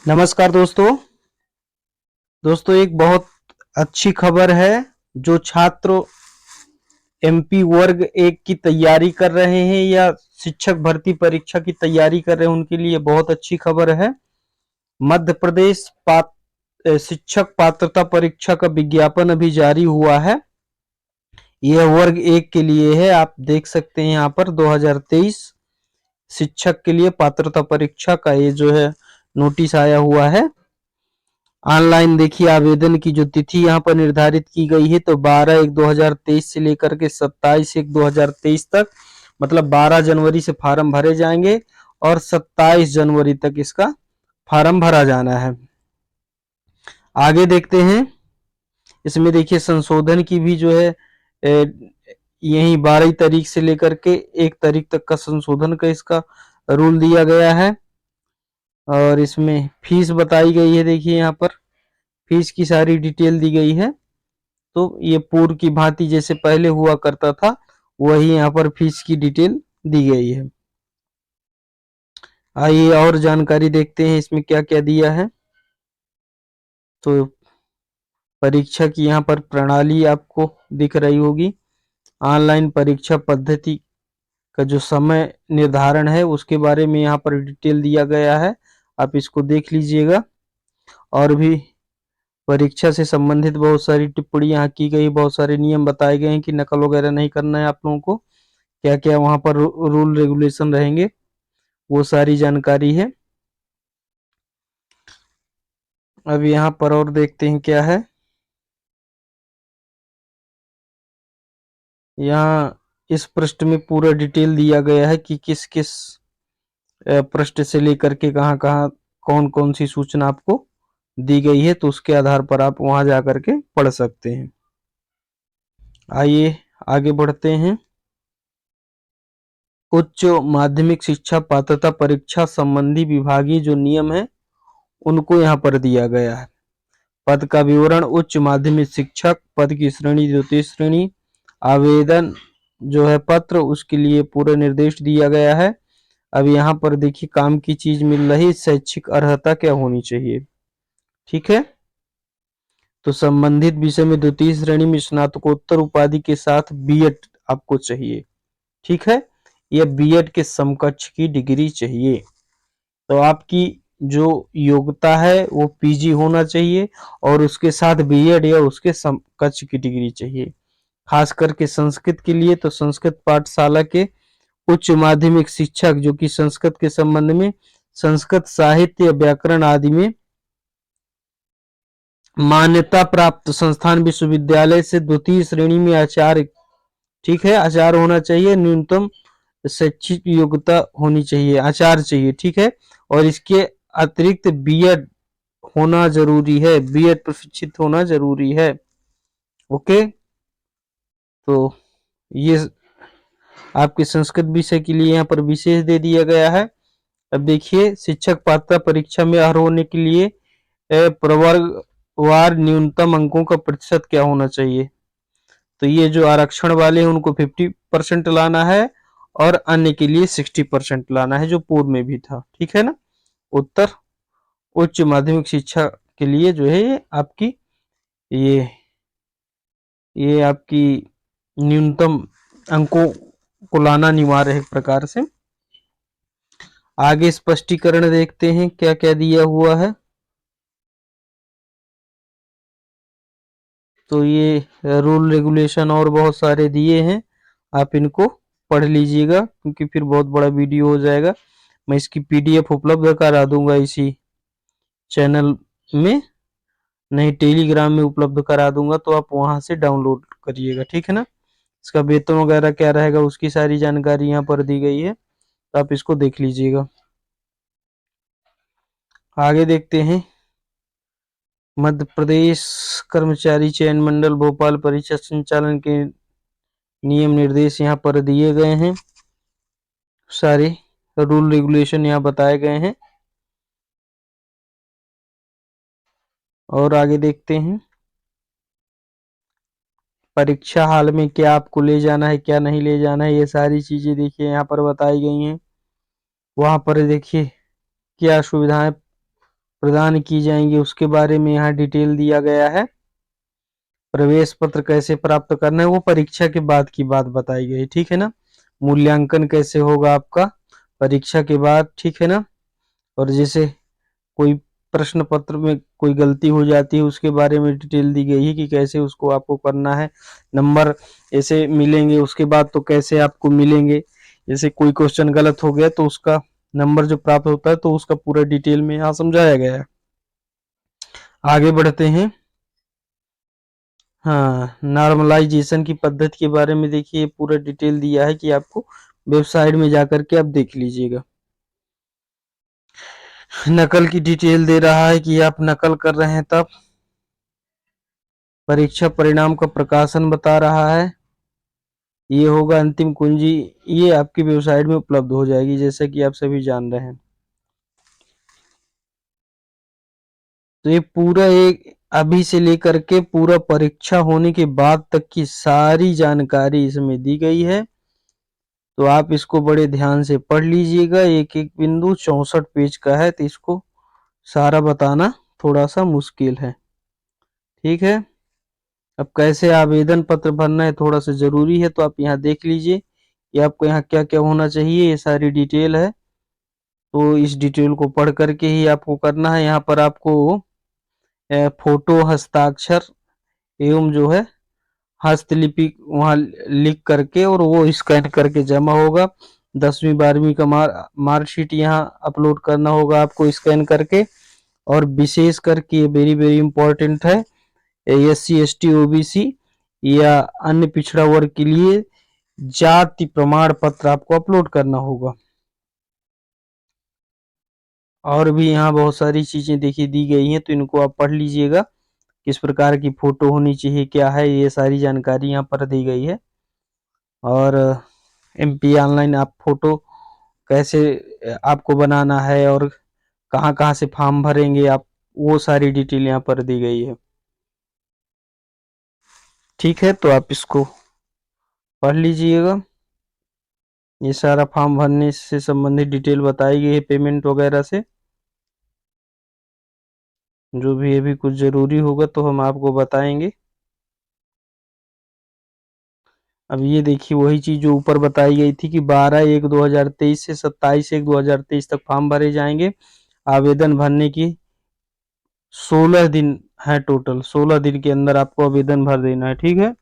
नमस्कार दोस्तों एक बहुत अच्छी खबर है। जो छात्र एमपी वर्ग एक की तैयारी कर रहे हैं या शिक्षक भर्ती परीक्षा की तैयारी कर रहे हैं उनके लिए बहुत अच्छी खबर है। मध्य प्रदेश शिक्षक पात्रता परीक्षा का विज्ञापन अभी जारी हुआ है। यह वर्ग एक के लिए है। आप देख सकते हैं यहाँ पर 2023 शिक्षक के लिए पात्रता परीक्षा का ये जो है नोटिस आया हुआ है। ऑनलाइन देखिए आवेदन की जो तिथि यहाँ पर निर्धारित की गई है तो 12/1/2023 से लेकर के 27/1/2023 तक, मतलब 12 जनवरी से फार्म भरे जाएंगे और 27 जनवरी तक इसका फार्म भरा जाना है। आगे देखते हैं। इसमें देखिए संशोधन की भी जो है यही 12 तारीख से लेकर के 1 तारीख तक का संशोधन का इसका रूल दिया गया है। और इसमें फीस बताई गई है। देखिए यहाँ पर फीस की सारी डिटेल दी गई है। तो ये पूर्व की भांति जैसे पहले हुआ करता था वही यहाँ पर फीस की डिटेल दी गई है। आइए और जानकारी देखते हैं इसमें क्या क्या दिया है। तो परीक्षा की यहाँ पर प्रणाली आपको दिख रही होगी। ऑनलाइन परीक्षा पद्धति का जो समय निर्धारण है उसके बारे में यहाँ पर डिटेल दिया गया है। आप इसको देख लीजिएगा। और भी परीक्षा से संबंधित बहुत सारी टिप्पणी यहाँ की गई, बहुत सारे नियम बताए गए हैं कि नकल वगैरह नहीं करना है आप लोगों को, क्या क्या वहां पर रूल रेगुलेशन रहेंगे वो सारी जानकारी है। अब यहाँ पर और देखते हैं क्या है। यहाँ इस पृष्ठ में पूरा डिटेल दिया गया है कि किस किस पृष्ठ से लेकर के कहाँ कहाँ कौन कौन सी सूचना आपको दी गई है, तो उसके आधार पर आप वहां जा करके पढ़ सकते हैं। आइए आगे बढ़ते हैं। उच्च माध्यमिक शिक्षा पात्रता परीक्षा संबंधी विभागीय जो नियम है उनको यहाँ पर दिया गया है। पद का विवरण, उच्च माध्यमिक शिक्षक पद की श्रेणी द्वितीय श्रेणी, आवेदन जो है पत्र उसके लिए पूरा निर्देश दिया गया है। अब यहाँ पर देखिए काम की चीज मिल रही, शैक्षिक अर्हता क्या होनी चाहिए। ठीक है, तो संबंधित विषय में द्वितीय श्रेणी में स्नातकोत्तर उपाधि के साथ बीएड आपको चाहिए। ठीक है, यह बीएड के समकक्ष की डिग्री चाहिए। तो आपकी जो योग्यता है वो पीजी होना चाहिए और उसके साथ बीएड या उसके समकक्ष की डिग्री चाहिए। खास करके संस्कृत के लिए तो संस्कृत पाठशाला के उच्च माध्यमिक शिक्षक जो कि संस्कृत के संबंध में संस्कृत साहित्य व्याकरण आदि में मान्यता प्राप्त संस्थान विश्वविद्यालय से द्वितीय श्रेणी में आचार्य, ठीक है, आचार्य होना चाहिए, न्यूनतम शैक्षिक योग्यता होनी चाहिए, आचार्य चाहिए। ठीक है, और इसके अतिरिक्त बीएड होना जरूरी है, बीएड प्रशिक्षित होना जरूरी है। ओके, तो ये आपके संस्कृत विषय के लिए यहाँ पर विशेष दे दिया गया है। अब देखिए शिक्षक पात्रता परीक्षा में अर्ह होने के लिए प्रवर्गवार न्यूनतम अंकों का प्रतिशत क्या होना चाहिए। तो ये जो आरक्षण वाले हैं उनको 50% लाना है और अन्य के लिए 60% लाना है, जो पूर्व में भी था। ठीक है ना। उत्तर उच्च माध्यमिक शिक्षा के लिए जो है ये आपकी ये आपकी न्यूनतम अंकों को लाना अनिवार्य है एक प्रकार से। आगे स्पष्टीकरण देखते हैं क्या क्या दिया हुआ है। तो ये रूल रेगुलेशन और बहुत सारे दिए हैं, आप इनको पढ़ लीजिएगा क्योंकि फिर बहुत बड़ा वीडियो हो जाएगा। मैं इसकी पीडीएफ उपलब्ध करा दूंगा इसी चैनल में, नहीं टेलीग्राम में उपलब्ध करा दूंगा, तो आप वहां से डाउनलोड करिएगा। ठीक है ना। इसका वेतन वगैरह क्या रहेगा उसकी सारी जानकारी यहाँ पर दी गई है, तो आप इसको देख लीजिएगा। आगे देखते हैं। मध्य प्रदेश कर्मचारी चयन मंडल भोपाल परीक्षा संचालन के नियम निर्देश यहाँ पर दिए गए हैं, सारे रूल रेगुलेशन यहाँ बताए गए हैं। और आगे देखते हैं। परीक्षा हाल में क्या आपको ले जाना है क्या नहीं ले जाना है, ये सारी चीजें देखिए यहाँ पर बताई गई हैं। वहां पर देखिए क्या सुविधाएं प्रदान की जाएंगी उसके बारे में यहाँ डिटेल दिया गया है। प्रवेश पत्र कैसे प्राप्त करना है वो परीक्षा के बाद की बात बताई गई, ठीक है ना। मूल्यांकन कैसे होगा आपका परीक्षा के बाद, ठीक है ना। और जैसे कोई प्रश्न पत्र में कोई गलती हो जाती है उसके बारे में डिटेल दी गई है कि कैसे उसको आपको करना है, नंबर ऐसे मिलेंगे उसके बाद तो कैसे आपको मिलेंगे। जैसे कोई क्वेश्चन गलत हो गया तो उसका नंबर जो प्राप्त होता है तो उसका पूरा डिटेल में यहाँ समझाया गया है। आगे बढ़ते हैं। हाँ, नॉर्मलाइजेशन की पद्धति के बारे में देखिए पूरा डिटेल दिया है कि आपको वेबसाइट में जाकर के आप देख लीजिएगा। नकल की डिटेल दे रहा है कि आप नकल कर रहे हैं तब। परीक्षा परिणाम का प्रकाशन बता रहा है। ये होगा अंतिम कुंजी, ये आपकी वेबसाइट में उपलब्ध हो जाएगी जैसा कि आप सभी जान रहे हैं। तो ये पूरा एक अभी से लेकर के पूरा परीक्षा होने के बाद तक की सारी जानकारी इसमें दी गई है। तो आप इसको बड़े ध्यान से पढ़ लीजिएगा, एक एक बिंदु 64 पेज का है तो इसको सारा बताना थोड़ा सा मुश्किल है, ठीक है। अब कैसे आवेदन पत्र भरना है थोड़ा सा जरूरी है, तो आप यहाँ देख लीजिए कि आपको यहाँ क्या क्या होना चाहिए, ये सारी डिटेल है। तो इस डिटेल को पढ़ करके ही आपको करना है। यहाँ पर आपको फोटो, हस्ताक्षर एवं जो है हस्तलिपि वहाँ लिख करके और वो स्कैन करके जमा होगा। 10वीं 12वीं का मार्कशीट यहाँ अपलोड करना होगा आपको स्कैन करके। और विशेष करके वेरी वेरी इंपॉर्टेंट है, SC ST OBC या अन्य पिछड़ा वर्ग के लिए जाति प्रमाण पत्र आपको अपलोड करना होगा। और भी यहाँ बहुत सारी चीजें देखिए दी गई हैं तो इनको आप पढ़ लीजिएगा, किस प्रकार की फोटो होनी चाहिए, क्या है, ये सारी जानकारी यहाँ पर दी गई है। और MP ऑनलाइन आप फोटो कैसे आपको बनाना है और कहाँ कहाँ से फॉर्म भरेंगे आप, वो सारी डिटेल यहाँ पर दी गई है, ठीक है। तो आप इसको पढ़ लीजिएगा। ये सारा फॉर्म भरने से संबंधित डिटेल बताई गई है, पेमेंट वगैरह से जो भी अभी कुछ जरूरी होगा तो हम आपको बताएंगे। अब ये देखिए वही चीज जो ऊपर बताई गई थी कि 12/1/2023 से 27/1/2023 तक फॉर्म भरे जाएंगे। आवेदन भरने की 16 दिन है, टोटल 16 दिन के अंदर आपको आवेदन भर देना है, ठीक है।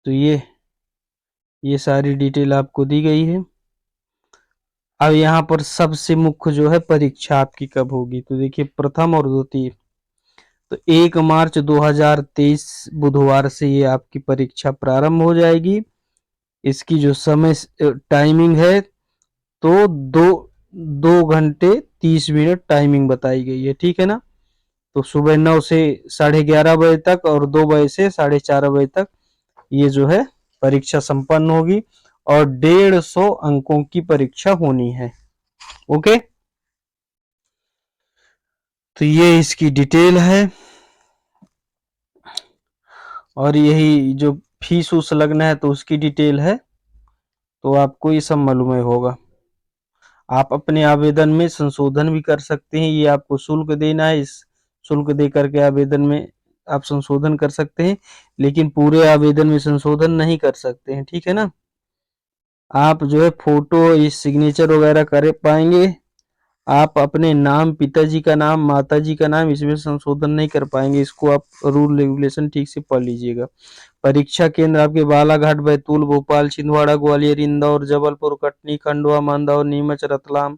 तो ये सारी डिटेल आपको दी गई है। अब यहाँ पर सबसे मुख्य जो है परीक्षा आपकी कब होगी, तो देखिए प्रथम और द्वितीय, तो 1 मार्च 2023 बुधवार से ये आपकी परीक्षा प्रारंभ हो जाएगी। इसकी जो समय टाइमिंग है तो 2 घंटे 30 मिनट टाइमिंग बताई गई है, ठीक है ना। तो सुबह 9 से 11:30 बजे तक और 2 बजे से 4:30 बजे तक ये जो है परीक्षा संपन्न होगी और 150 अंकों की परीक्षा होनी है, ओके। तो ये इसकी डिटेल है और यही जो फीस उस लगना है तो उसकी डिटेल है, तो आपको ये सब मालूम होगा। आप अपने आवेदन में संशोधन भी कर सकते हैं, ये आपको शुल्क देना है, इस शुल्क दे करके आवेदन में आप संशोधन कर सकते हैं, लेकिन पूरे आवेदन में संशोधन नहीं कर सकते हैं, ठीक है ना। आप जो है फोटो इस सिग्नेचर वगैरह कर पाएंगे, आप अपने नाम, पिताजी का नाम, माताजी का नाम इसमें संशोधन नहीं कर पाएंगे। इसको आप रूल रेगुलेशन ठीक से पढ़ लीजिएगा। परीक्षा केंद्र आपके बालाघाट, बैतूल, भोपाल, छिंदवाड़ा, ग्वालियर, इंदौर, जबलपुर, कटनी, खंडवा, मंदसौर, नीमच, रतलाम,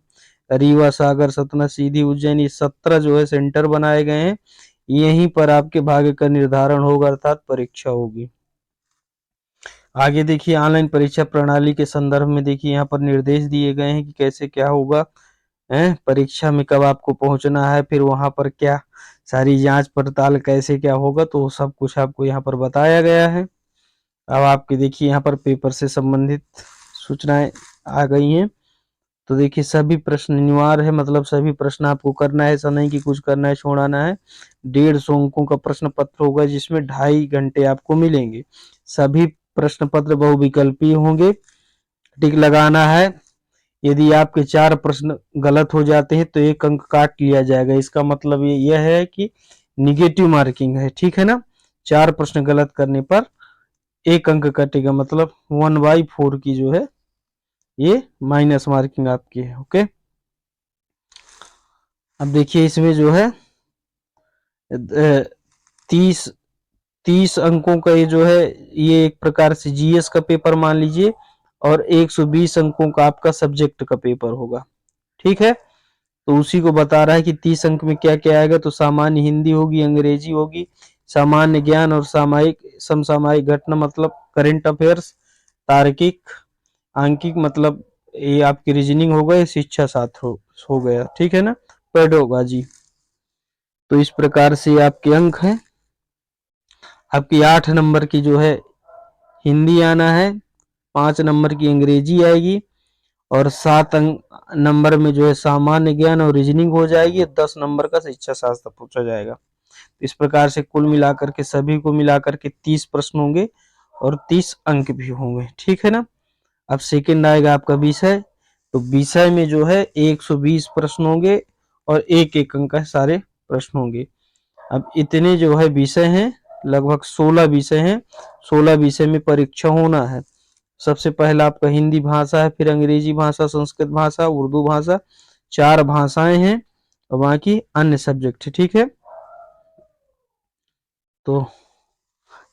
रीवा, सागर, सतना, सीधी, उज्जैन, ये 17 जो है सेंटर बनाए गए हैं। यहीं पर आपके भाग्य का निर्धारण होगा, अर्थात परीक्षा होगी। आगे देखिए ऑनलाइन परीक्षा प्रणाली के संदर्भ में देखिए यहाँ पर निर्देश दिए गए हैं कि कैसे क्या होगा, है परीक्षा में कब आपको पहुंचना है, फिर वहां पर क्या सारी जांच पड़ताल कैसे क्या होगा, तो सब कुछ आपको यहाँ पर बताया गया है। अब आपके देखिए यहाँ पर पेपर से संबंधित सूचनाएं आ गई हैं। तो देखिए सभी प्रश्न अनिवार्य है, मतलब सभी प्रश्न आपको करना है, ऐसा नहीं कि कुछ करना है छोड़ाना है। 150 अंकों का प्रश्न पत्र होगा जिसमें 2.5 घंटे आपको मिलेंगे। सभी प्रश्न पत्र बहुविकल्पीय होंगे, टिक लगाना है। यदि आपके 4 प्रश्न गलत हो जाते हैं तो 1 अंक काट लिया जाएगा। इसका मतलब ये यह है कि निगेटिव मार्किंग है, ठीक है ना। 4 प्रश्न गलत करने पर 1 अंक कटेगा, मतलब 1/4 की जो है ये माइनस मार्किंग आपकी है। ओके, अब देखिए इसमें जो है 30 30 अंकों का ये जो है ये एक प्रकार से जीएस का पेपर मान लीजिए, और 120 अंकों का आपका सब्जेक्ट का पेपर होगा, ठीक है। तो उसी को बता रहा है कि 30 अंक में क्या क्या आएगा। तो सामान्य हिंदी होगी, अंग्रेजी होगी, सामान्य ज्ञान और सामायिक समसामयिक घटना मतलब करंट अफेयर्स, तार्किक, आंकिक मतलब ये आपकी रीजनिंग हो गए, शिक्षा शास्त्र हो गया, ठीक है ना, पेडोलॉजी। तो इस प्रकार से आपके अंक हैं। आपकी 8 नंबर की जो है हिंदी आना है, 5 नंबर की अंग्रेजी आएगी, और 7 नंबर में जो है सामान्य ज्ञान और रीजनिंग हो जाएगी, 10 नंबर का शिक्षा शास्त्र पूछा जाएगा। इस प्रकार से कुल मिलाकर के सभी को मिलाकर के 30 प्रश्न होंगे और 30 अंक भी होंगे, ठीक है ना। अब सेकंड आएगा आपका विषय। तो विषय में जो है 120 प्रश्न होंगे और एक एक अंक का सारे प्रश्न होंगे। अब इतने जो है विषय हैं, लगभग 16 विषय हैं। 16 विषय में परीक्षा होना है। सबसे पहला आपका हिंदी भाषा है, फिर अंग्रेजी भाषा, संस्कृत भाषा, उर्दू भाषा, 4 भाषाएं हैं और बाकी अन्य सब्जेक्ट है, ठीक है। तो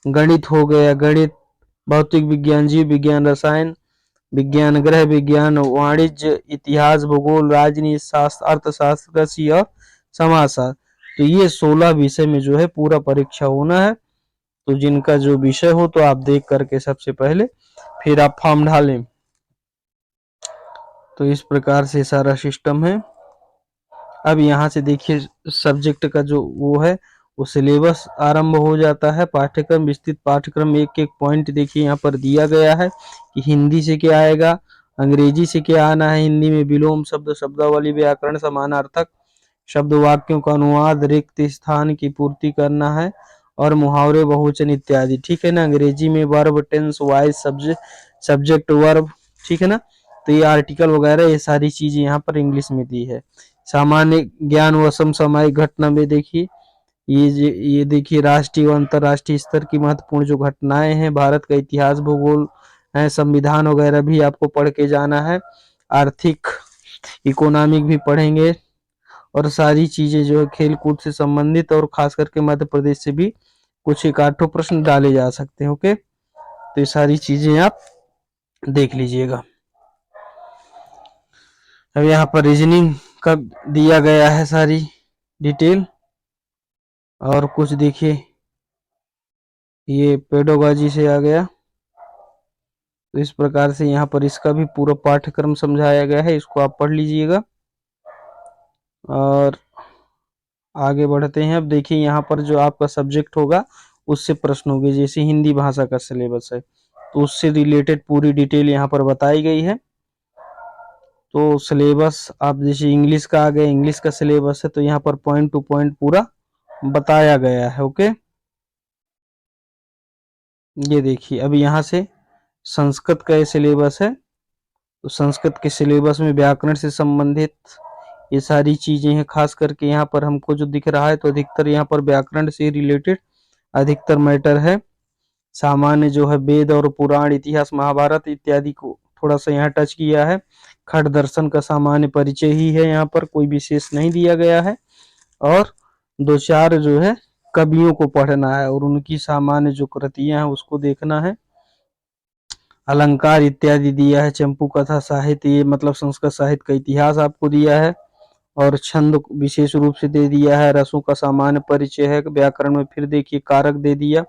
गणित हो गया, गणित, भौतिक विज्ञान, जीव विज्ञान, रसायन विज्ञान, गृह विज्ञान, वाणिज्य, इतिहास, भूगोल, राजनीति शास्त्र, अर्थशास्त्र, कृषि और समाजशास्त्र। तो ये 16 विषय में जो है पूरा परीक्षा होना है। तो जिनका जो विषय हो तो आप देख करके सबसे पहले फिर आप फॉर्म डालें। तो इस प्रकार से सारा सिस्टम है। अब यहाँ से देखिए सब्जेक्ट का जो वो है वो सिलेबस आरंभ हो जाता है। पाठ्यक्रम, विस्तृत पाठ्यक्रम, एक एक पॉइंट देखिए यहाँ पर दिया गया है कि हिंदी से क्या आएगा, अंग्रेजी से क्या आना है। हिंदी में विलोम शब्द, शब्दावली, व्याकरण, समानार्थक शब्द, वाक्यों का अनुवाद, रिक्त स्थान की पूर्ति करना है, और मुहावरे, बहुवचन इत्यादि, ठीक है ना। अंग्रेजी में verb, tense, voice, subject, verb, ठीक है ना। तो ये आर्टिकल वगैरह ये सारी चीजें यहाँ पर इंग्लिश में दी है। सामान्य ज्ञान व समसामयिक घटना में देखिए ये देखिए राष्ट्रीय व अंतर्राष्ट्रीय स्तर की महत्वपूर्ण जो घटनाएं हैं, भारत का इतिहास, भूगोल है, संविधान वगैरह भी आपको पढ़ के जाना है। आर्थिक, इकोनॉमिक भी पढ़ेंगे, और सारी चीजें जो है खेल कूद से संबंधित, और खास करके मध्य प्रदेश से भी कुछ एक आठों प्रश्न डाले जा सकते हैं। ओके, तो ये सारी चीजें आप देख लीजिएगा। अब यहाँ पर रीजनिंग का दिया गया है सारी डिटेल, और कुछ देखिए ये पेडोलॉजी से आ गया। तो इस प्रकार से यहाँ पर इसका भी पूरा पाठ्यक्रम समझाया गया है, इसको आप पढ़ लीजिएगा। और आगे बढ़ते हैं। अब देखिए यहाँ पर जो आपका सब्जेक्ट होगा उससे प्रश्न होंगे, जैसे हिंदी भाषा का सिलेबस है तो उससे रिलेटेड पूरी डिटेल यहाँ पर बताई गई है। तो सिलेबस आप जैसे इंग्लिश का आ गया, इंग्लिश का सिलेबस है तो यहाँ पर पॉइंट टू पॉइंट पूरा बताया गया है। ओके, ये देखिए अब यहाँ से संस्कृत का ये सिलेबस है। तो संस्कृत के सिलेबस में व्याकरण से संबंधित ये सारी चीजें हैं। खास करके यहाँ पर हमको जो दिख रहा है तो अधिकतर यहाँ पर व्याकरण से रिलेटेड अधिकतर मैटर है। सामान्य जो है वेद और पुराण, इतिहास, महाभारत इत्यादि को थोड़ा सा यहाँ टच किया है। खड़ दर्शन का सामान्य परिचय ही है, यहाँ पर कोई विशेष नहीं दिया गया है। और 2-4 जो है कवियों को पढ़ना है और उनकी सामान्य जो कृतियां हैं उसको देखना है। अलंकार इत्यादि दिया है। चंपू कथा साहित्य, ये मतलब संस्कृत साहित्य का इतिहास आपको दिया है। और छंद विशेष रूप से दे दिया है। रसों का सामान्य परिचय है। व्याकरण में फिर देखिए कारक दे दिया,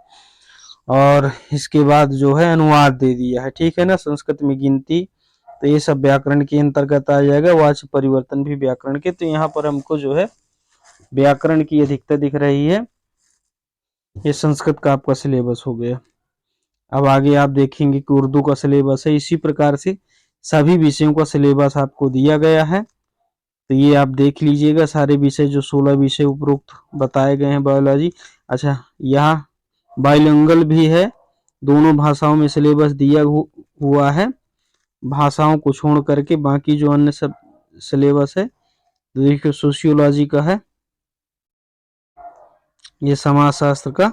और इसके बाद जो है अनुवाद दे दिया है, ठीक है ना। संस्कृत में गिनती, तो ये सब व्याकरण के अंतर्गत आ जाएगा। वाच्य परिवर्तन भी व्याकरण के। तो यहाँ पर हमको जो है व्याकरण की अधिकता दिख रही है। ये संस्कृत का आपका सिलेबस हो गया। अब आगे आप देखेंगे कि उर्दू का सिलेबस है। इसी प्रकार से सभी विषयों का सिलेबस आपको दिया गया है। तो ये आप देख लीजिएगा सारे विषय जो 16 विषय उपरोक्त बताए गए हैं बायोलॉजी। अच्छा, यहाँ बाइलिंगुअल भी है, दोनों भाषाओं में सिलेबस दिया हुआ है। भाषाओं को छोड़ करके बाकी जो अन्य सब सिलेबस है, तो देखिए सोशियोलॉजी का है, ये समाजशास्त्र का,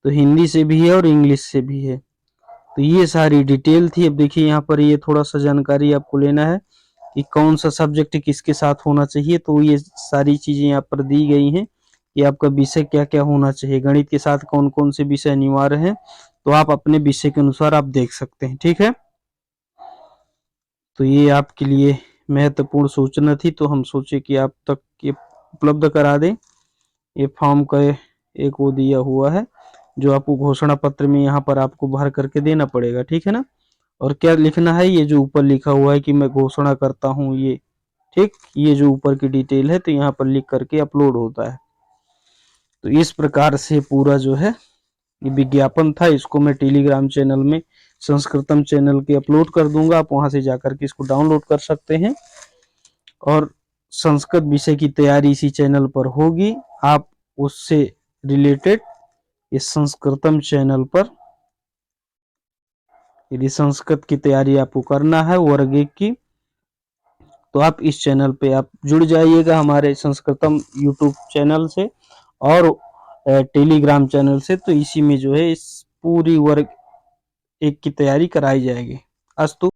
तो हिंदी से भी है और इंग्लिश से भी है। तो ये सारी डिटेल थी। अब देखिए यहाँ पर ये थोड़ा सा जानकारी आपको लेना है कि कौन सा सब्जेक्ट किसके साथ होना चाहिए, तो ये सारी चीजें यहाँ पर दी गई हैं कि आपका विषय क्या क्या होना चाहिए, गणित के साथ कौन कौन से विषय अनिवार्य हैं, तो आप अपने विषय के अनुसार आप देख सकते हैं। ठीक है, तो ये आपके लिए महत्वपूर्ण सूचना थी, तो हम सोचे कि आप तक ये उपलब्ध करा दें। ये फॉर्म का एक वो दिया हुआ है जो आपको घोषणा पत्र में यहाँ पर आपको भर करके देना पड़ेगा। ठीक है ना, और क्या लिखना है, ये जो ऊपर लिखा हुआ है कि मैं घोषणा करता हूँ, ये ठीक, ये जो ऊपर की डिटेल है, तो यहाँ पर लिख करके अपलोड होता है। तो इस प्रकार से पूरा जो है ये विज्ञापन था, इसको मैं टेलीग्राम चैनल में संस्कृतम चैनल के अपलोड कर दूंगा, आप वहां से जाकर के इसको डाउनलोड कर सकते हैं। और संस्कृत विषय की तैयारी इसी चैनल पर होगी, आप उससे रिलेटेड इस संस्कृतम चैनल पर, यदि संस्कृत की तैयारी आपको करना है वर्ग 1 की, तो आप इस चैनल पे आप जुड़ जाइएगा हमारे संस्कृतम यूट्यूब चैनल से और टेलीग्राम चैनल से। तो इसी में जो है इस पूरी वर्ग 1 की तैयारी कराई जाएगी। अस्तु।